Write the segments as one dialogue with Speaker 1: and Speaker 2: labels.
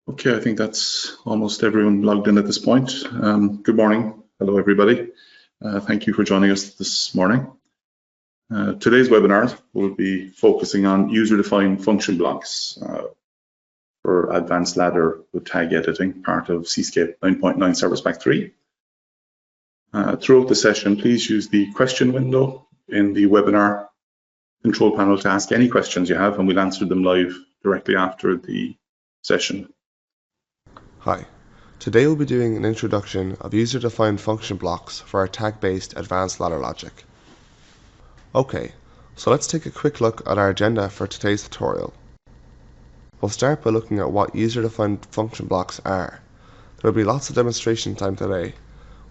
Speaker 1: Okay, I think that's almost everyone logged in at this point. Good morning. Hello, everybody. Thank you for joining us this morning. Today's webinar will be focusing on user-defined function blocks for advanced ladder with tag editing, part of Cscape 9.9 Service Pack 3. Throughout the session, please use the question window in the webinar control panel to ask any questions you have, and we'll answer them live directly after the session.
Speaker 2: Hi, today we'll be doing an introduction of user-defined function blocks for our tag-based advanced ladder logic. Okay, so let's take a quick look at our agenda for today's tutorial. We'll start by looking at what user-defined function blocks are. There will be lots of demonstration time today.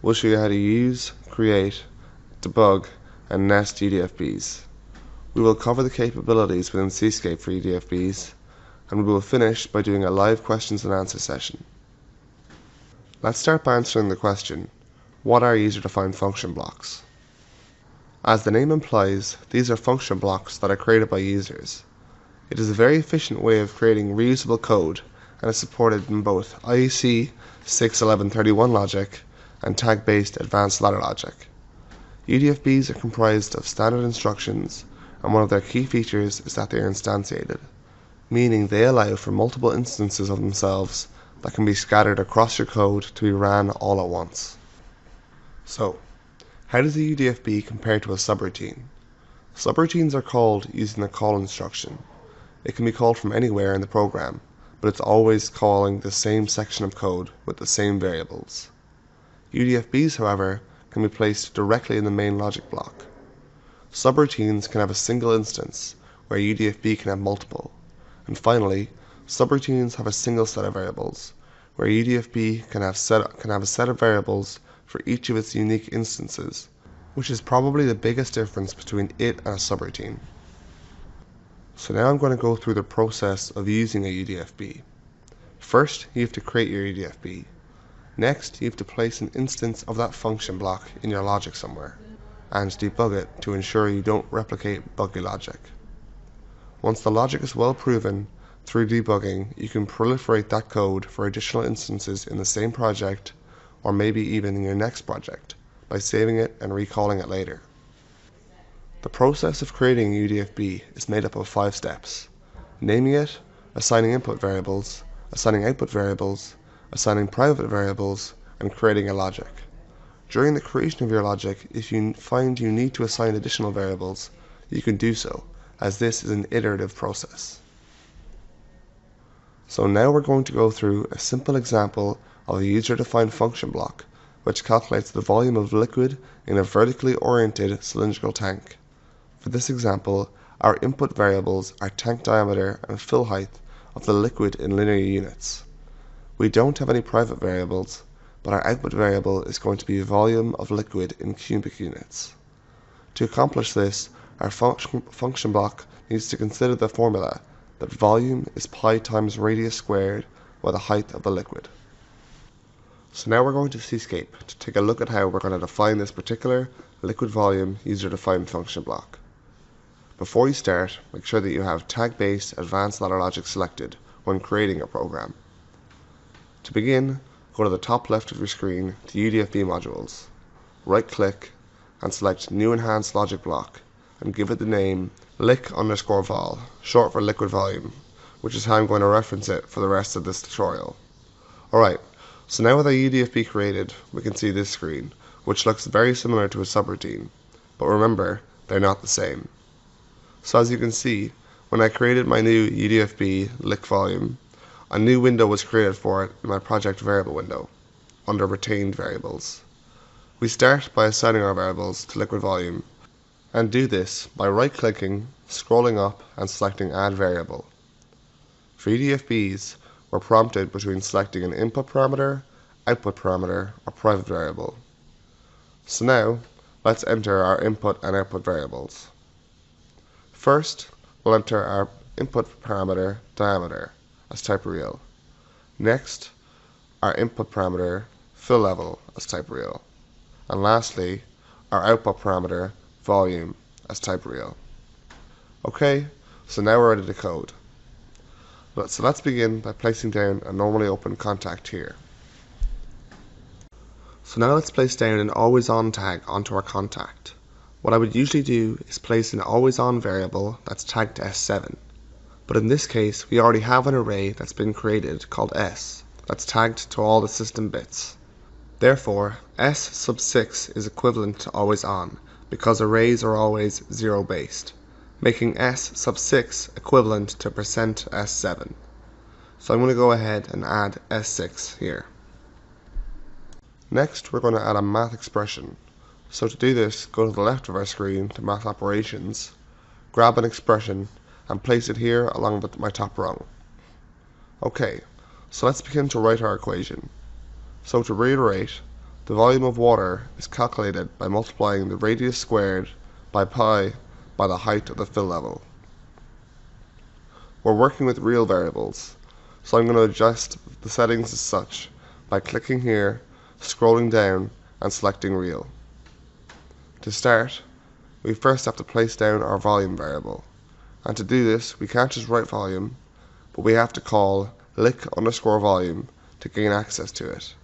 Speaker 2: We'll show you how to use, create, debug, and nest UDFBs. We will cover the capabilities within Cscape for UDFBs, and we will finish by doing a live questions and answer session. Let's start by answering the question, what are user-defined function blocks? As the name implies, these are function blocks that are created by users. It is a very efficient way of creating reusable code and is supported in both IEC 6.11.31 logic and tag-based advanced ladder logic. UDFBs are comprised of standard instructions, and one of their key features is that they are instantiated, meaning they allow for multiple instances of themselves that can be scattered across your code to be ran all at once. So, how does a UDFB compare to a subroutine? Subroutines are called using the call instruction. It can be called from anywhere in the program, but it's always calling the same section of code with the same variables. UDFBs, however, can be placed directly in the main logic block. Subroutines can have a single instance, where a UDFB can have multiple. And finally, subroutines have a single set of variables, where a UDFB can have a set of variables for each of its unique instances, which is probably the biggest difference between it and a subroutine. So now I'm going to go through the process of using a UDFB. First, you have to create your UDFB. Next, you have to place an instance of that function block in your logic somewhere, and debug it to ensure you don't replicate buggy logic. Once the logic is well proven, through debugging, you can proliferate that code for additional instances in the same project, or maybe even in your next project, by saving it and recalling it later. The process of creating a UDFB is made up of 5 steps: naming it, assigning input variables, assigning output variables, assigning private variables, and creating a logic. During the creation of your logic, if you find you need to assign additional variables, you can do so, as this is an iterative process. So now we're going to go through a simple example of a user-defined function block, which calculates the volume of liquid in a vertically oriented cylindrical tank. For this example, our input variables are tank diameter and fill height of the liquid in linear units. We don't have any private variables, but our output variable is going to be volume of liquid in cubic units. To accomplish this, our function block needs to consider the formula that volume is pi times radius squared by the height of the liquid. So now we're going to Cscape to take a look at how we're going to define this particular liquid volume user-defined function block. Before you start, make sure that you have tag-based advanced ladder logic selected when creating a program. To begin, go to the top left of your screen to UDFB modules. Right-click and select New Enhanced Logic Block and give it the name lic_vol, short for liquid volume, which is how I'm going to reference it for the rest of this tutorial. Alright, so now with our UDFB created, we can see this screen, which looks very similar to a subroutine, but remember, they're not the same. So as you can see, when I created my new UDFB lic volume, a new window was created for it in my project variable window, under retained variables. We start by assigning our variables to liquid volume, and do this by right-clicking, scrolling up, and selecting Add Variable. For UDFBs, we're prompted between selecting an input parameter, output parameter, or private variable. So now, let's enter our input and output variables. First, we'll enter our input parameter diameter as type real. Next, our input parameter fill level as type real. And lastly, our output parameter volume as type real. Okay, so now we're ready to code. So let's begin by placing down a normally open contact here. So now let's place down an always on tag onto our contact. What I would usually do is place an always on variable that's tagged to S7. But in this case, we already have an array that's been created called S that's tagged to all the system bits. Therefore, S sub 6 is equivalent to always on because arrays are always 0 based, making S sub 6 equivalent to %S7. So I'm going to go ahead and add S6 here. Next, we're going to add a math expression. So to do this, go to the left of our screen to Math Operations, grab an expression, and place it here along with my top rung. Okay, so let's begin to write our equation. So to reiterate, the volume of water is calculated by multiplying the radius squared by pi by the height of the fill level. We're working with real variables, so I'm going to adjust the settings as such by clicking here, scrolling down, and selecting real. To start, we first have to place down our volume variable, and to do this we can't just write volume, but we have to call lick_volume to gain access to it.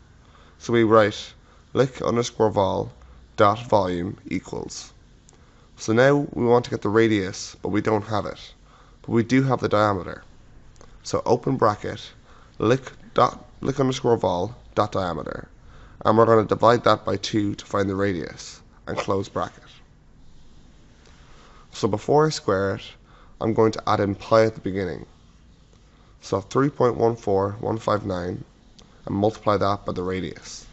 Speaker 2: So we write lick_vol dot volume equals. So now we want to get the radius, but we don't have it, but we do have the diameter. So open bracket lick_vol dot diameter, and we're going to divide that by 2 to find the radius, and close bracket. So before I square it, I'm going to add in pi at the beginning. So 3.14159, and multiply that by the radius.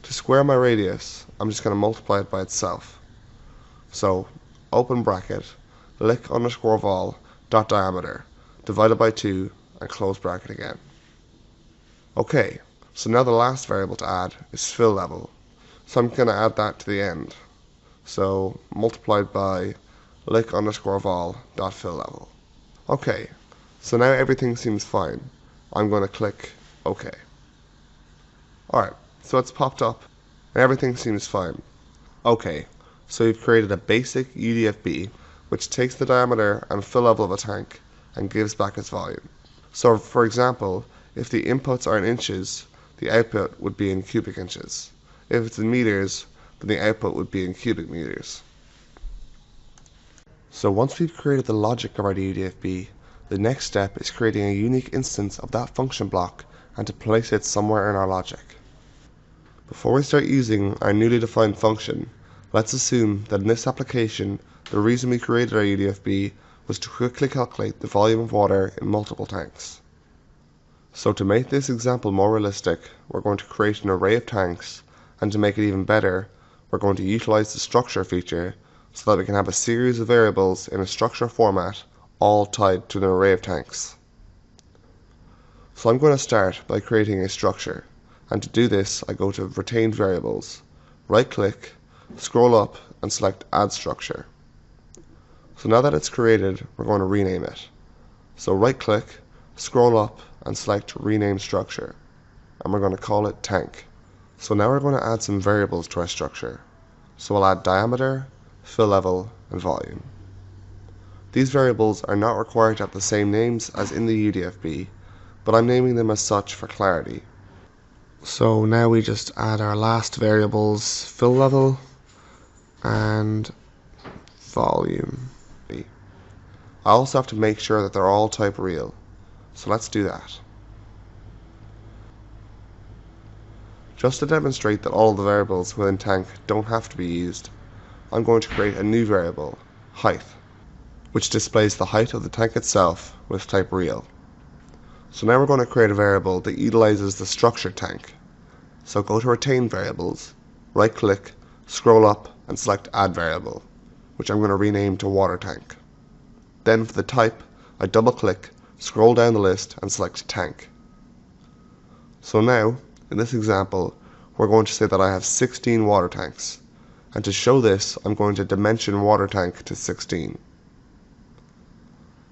Speaker 2: To square my radius, I'm just going to multiply it by itself. So open bracket lick_vol dot diameter divided by 2 and close bracket again. Okay, so now the last variable to add is fill level. So I'm going to add that to the end. So multiplied by lick_vol dot fill level. Okay, so now everything seems fine. I'm going to click OK. Alright, so it's popped up and everything seems fine. Okay, so we've created a basic UDFB which takes the diameter and fill level of a tank and gives back its volume. So for example, if the inputs are in inches, the output would be in cubic inches. If it's in meters, then the output would be in cubic meters. So once we've created the logic of our UDFB, the next step is creating a unique instance of that function block and to place it somewhere in our logic. Before we start using our newly defined function, let's assume that in this application, the reason we created our UDFB was to quickly calculate the volume of water in multiple tanks. So to make this example more realistic, we're going to create an array of tanks, and to make it even better, we're going to utilize the structure feature so that we can have a series of variables in a structure format all tied to an array of tanks. So I'm going to start by creating a structure, and to do this I go to Retained Variables, right click, scroll up and select Add Structure. So now that it's created, we're going to rename it. So right click, scroll up and select Rename Structure, and we're going to call it Tank. So now we're going to add some variables to our structure. So we'll add diameter, fill level, and volume. These variables are not required to have the same names as in the UDFB, but I'm naming them as such for clarity. So now we just add our last variables, fill level and volume. I also have to make sure that they're all type real, so let's do that. Just to demonstrate that all the variables within tank don't have to be used, I'm going to create a new variable, height, which displays the height of the tank itself with type real. So now we're going to create a variable that utilizes the structure tank. So go to Retain Variables, right click, scroll up and select Add Variable, which I'm going to rename to Water Tank. Then for the type, I double click, scroll down the list and select Tank. So now, in this example, we're going to say that I have 16 water tanks, and to show this I'm going to dimension water tank to 16.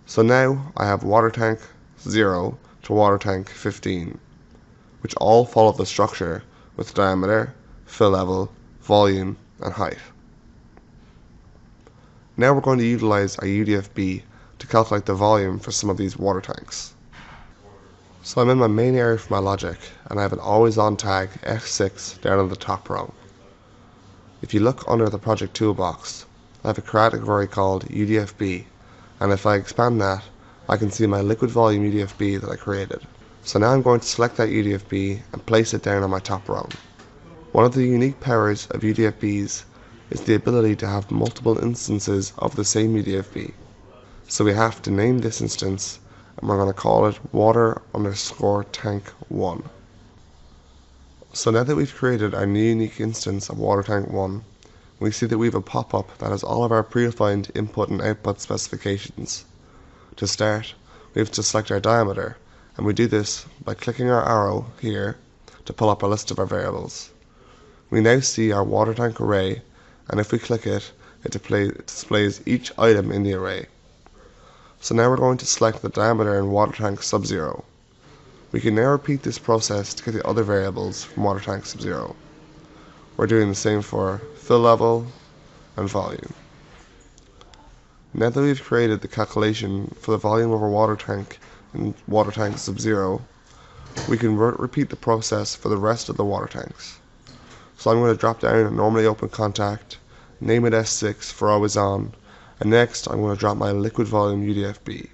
Speaker 2: So now I have water tank 0 to water tank 15, which all follow the structure with diameter, fill level, volume and height. Now we're going to utilize our UDFB to calculate the volume for some of these water tanks. So I'm in my main area for my logic, and I have an always on tag F6 down on the top row. If you look under the project toolbox, I have a category called UDFB, and if I expand that, I can see my liquid volume UDFB that I created. So now I'm going to select that UDFB and place it down on my top row. One of the unique powers of UDFBs is the ability to have multiple instances of the same UDFB. So we have to name this instance, and we're going to call it water_tank1. So now that we've created our new unique instance of water tank 1, we see that we have a pop-up that has all of our predefined input and output specifications. To start, we have to select our diameter, and we do this by clicking our arrow here to pull up a list of our variables. We now see our water tank array, and if we click it, it displays each item in the array. So now we're going to select the diameter in water tank sub-0. We can now repeat this process to get the other variables from water tank sub-0. We're doing the same for fill level and volume. Now that we've created the calculation for the volume of our water tank in water tank sub-0, we can repeat the process for the rest of the water tanks. So I'm going to drop down a normally open contact, name it S6 for always on, and next I'm going to drop my liquid volume UDFB,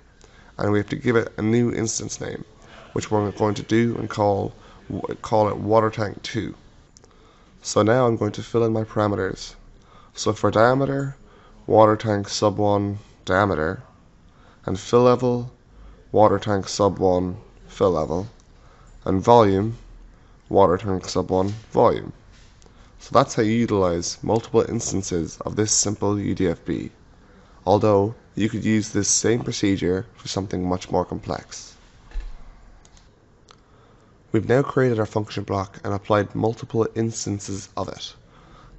Speaker 2: and we have to give it a new instance name, which we're going to do and call it water tank 2. So now I'm going to fill in my parameters. So for diameter, water tank sub-1 diameter, and fill level, water tank sub-1 fill level, and volume, water tank sub-1 volume. So that's how you utilize multiple instances of this simple UDFB, although you could use this same procedure for something much more complex. We've now created our function block and applied multiple instances of it,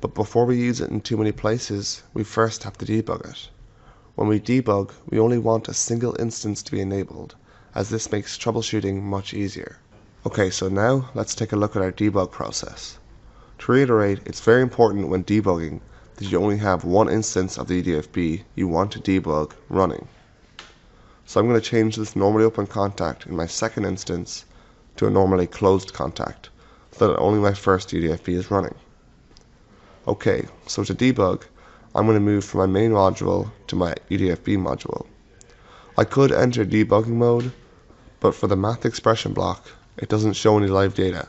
Speaker 2: but before we use it in too many places, we first have to debug it. When we debug, we only want a single instance to be enabled, as this makes troubleshooting much easier. Okay, so now let's take a look at our debug process. To reiterate, it's very important when debugging that you only have one instance of the UDFB you want to debug running. So I'm going to change this normally open contact in my second instance to a normally closed contact, so that only my first UDFB is running. Okay, so to debug, I'm going to move from my main module to my UDFB module. I could enter debugging mode, but for the math expression block, it doesn't show any live data.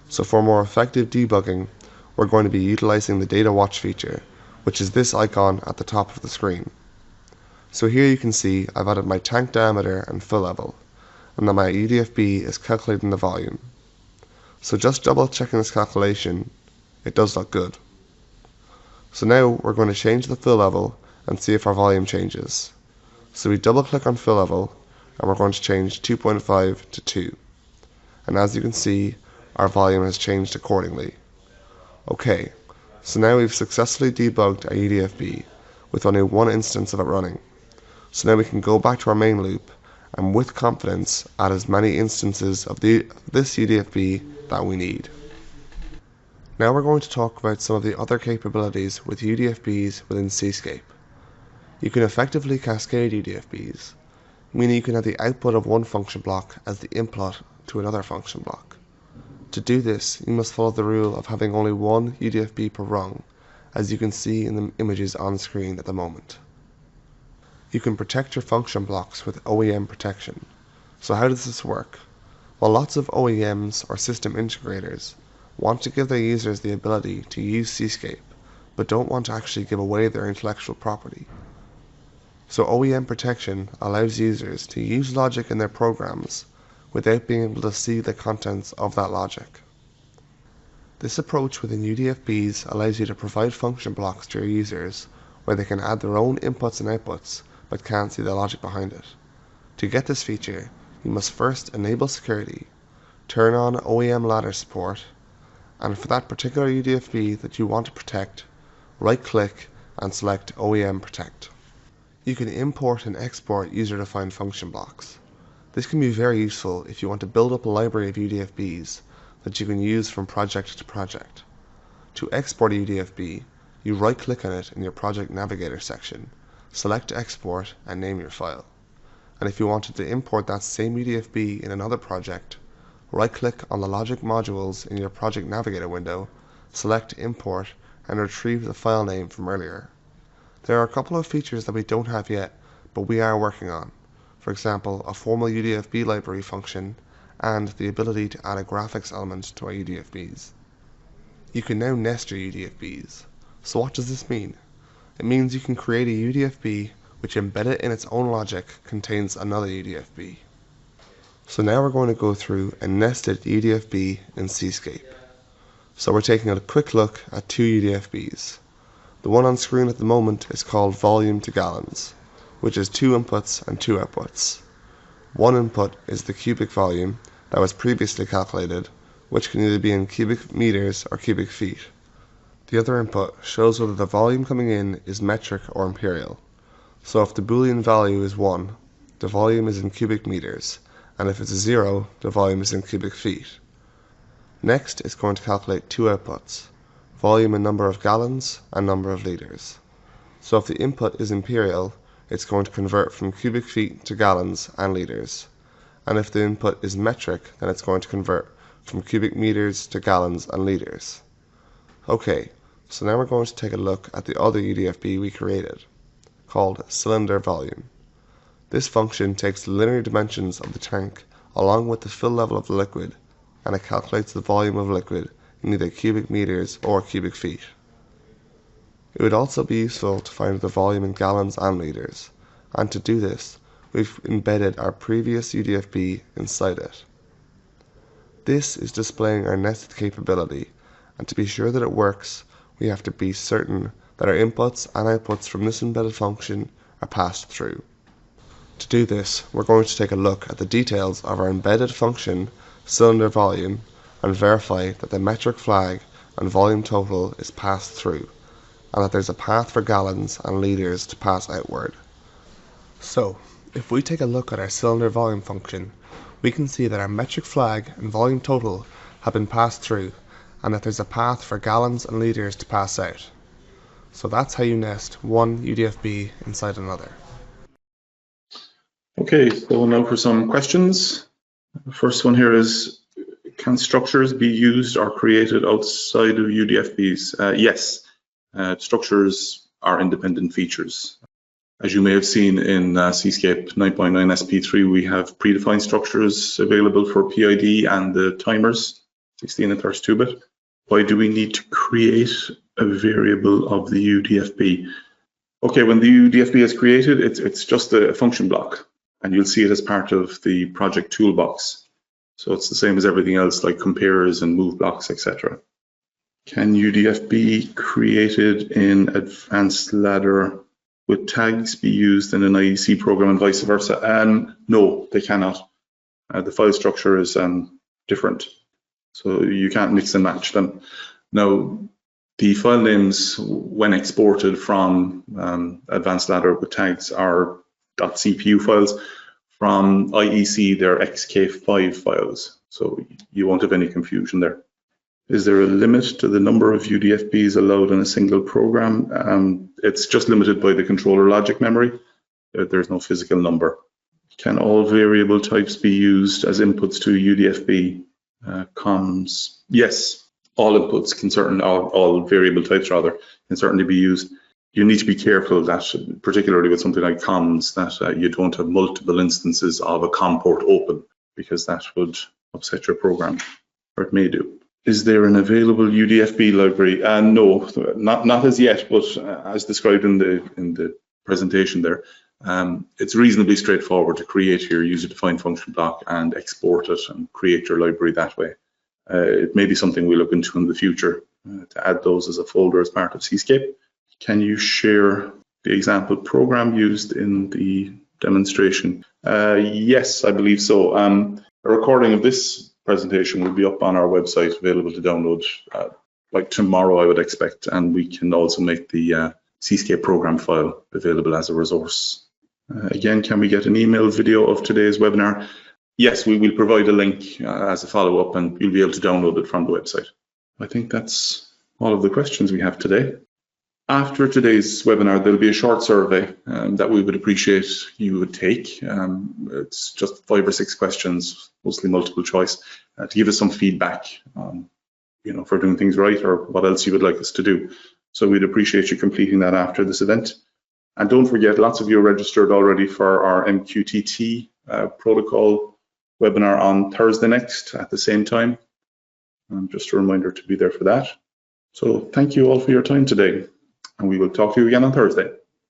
Speaker 2: So for more effective debugging, we're going to be utilizing the data watch feature, which is this icon at the top of the screen. So here you can see I've added my tank diameter and fill level, and that my UDFB is calculating the volume. So just double checking this calculation, it does look good. So now we're going to change the fill level and see if our volume changes. So we double click on fill level and we're going to change 2.5 to 2. And as you can see, our volume has changed accordingly. Okay, so now we've successfully debugged our UDFB with only one instance of it running. So now we can go back to our main loop and with confidence add as many instances of this UDFB that we need. Now we're going to talk about some of the other capabilities with UDFBs within Cscape. You can effectively cascade UDFBs, meaning you can have the output of one function block as the input to another function block. To do this, you must follow the rule of having only one UDFB per rung, as you can see in the images on screen at the moment. You can protect your function blocks with OEM Protection. So how does this work? Well, lots of OEMs or system integrators want to give their users the ability to use Cscape, but don't want to actually give away their intellectual property. So OEM Protection allows users to use logic in their programs without being able to see the contents of that logic. This approach within UDFBs allows you to provide function blocks to your users where they can add their own inputs and outputs but can't see the logic behind it. To get this feature, you must first enable security, turn on OEM ladder support, and for that particular UDFB that you want to protect, right-click and select OEM Protect. You can import and export user-defined function blocks. This can be very useful if you want to build up a library of UDFBs that you can use from project to project. To export a UDFB, you right-click on it in your Project Navigator section, select Export and name your file. and if you wanted to import that same UDFB in another project, right-click on the logic modules in your Project Navigator window, select Import, and retrieve the file name from earlier. There are a couple of features that we don't have yet, but we are working on. For example, a formal UDFB library function, and the ability to add a graphics element to our UDFBs. You can now nest your UDFBs. So what does this mean? It means you can create a UDFB which embedded in its own logic contains another UDFB. So now we're going to go through a nested UDFB in Cscape. So we're taking a quick look at two UDFBs. The one on screen at the moment is called volume to gallons, which is 2 inputs and 2 outputs. One input is the cubic volume that was previously calculated, which can either be in cubic meters or cubic feet. The other input shows whether the volume coming in is metric or imperial. So if the Boolean value is 1, the volume is in cubic meters, and if it's 0, the volume is in cubic feet. Next, it's going to calculate two outputs, volume in number of gallons and number of liters. So if the input is imperial, it's going to convert from cubic feet to gallons and liters. And if the input is metric, then it's going to convert from cubic meters to gallons and liters. Okay, so now we're going to take a look at the other UDFB we created, called cylinder volume. This function takes the linear dimensions of the tank along with the fill level of the liquid, and it calculates the volume of liquid in either cubic meters or cubic feet. It would also be useful to find the volume in gallons and liters, and to do this, we've embedded our previous UDFB inside it. This is displaying our nested capability, and to be sure that it works, we have to be certain that our inputs and outputs from this embedded function are passed through. To do this, we're going to take a look at the details of our embedded function, cylinder volume, and verify that the metric flag and volume total is passed through, and that there's a path for gallons and liters to pass outward. So, if we take a look at our cylinder volume function, we can see that our metric flag and volume total have been passed through, and that there's a path for gallons and liters to pass out. So that's how you nest one UDFB inside another.
Speaker 1: Okay, so now for some questions. The first one here is, can structures be used or created outside of UDFBs? Yes, structures are independent features. As you may have seen in Cscape 9.9 SP3, we have predefined structures available for PID and the timers, 16 and 32-bit. Why do we need to create a variable of the UDFB? Okay, when the UDFB is created, it's just a function block, and you'll see it as part of the project toolbox. So it's the same as everything else, like compares and move blocks, etc. Can UDFB created in advanced ladder with tags be used in an IEC program and vice versa? No, they cannot. The file structure is different, so you can't mix and match them. Now, the file names, when exported from advanced ladder with tags, are .cpu files. From IEC, they're Cscape 5 files, so you won't have any confusion there. Is there a limit to the number of UDFBs allowed in a single program? It's just limited by the controller logic memory. There's no physical number. Can all variable types be used as inputs to UDFB comms? Yes, all inputs can all variable types rather, can certainly be used. You need to be careful that, particularly with something like comms, that you don't have multiple instances of a COM port open, because that would upset your program, or it may do. Is there an available UDFB library? No, not as yet, but as described in the presentation there, it's reasonably straightforward to create your user-defined function block and export it and create your library that way. It may be something we look into in the future to add those as a folder as part of Cscape. Can you share the example program used in the demonstration? Yes, I believe so. A recording of this presentation will be up on our website, available to download like tomorrow, I would expect, and we can also make the Cscape program file available as a resource. Again, can we get an email video of today's webinar? Yes, we will provide a link as a follow-up, and you'll be able to download it from the website. I think that's all of the questions we have today. After today's webinar, there'll be a short survey that we would appreciate you would take. It's just 5 or 6 questions, mostly multiple choice, to give us some feedback, for doing things right or what else you would like us to do. So we'd appreciate you completing that after this event. And don't forget, lots of you are registered already for our MQTT protocol webinar on Thursday next at the same time. Just a reminder to be there for that. So thank you all for your time today, and we will talk to you again on Thursday.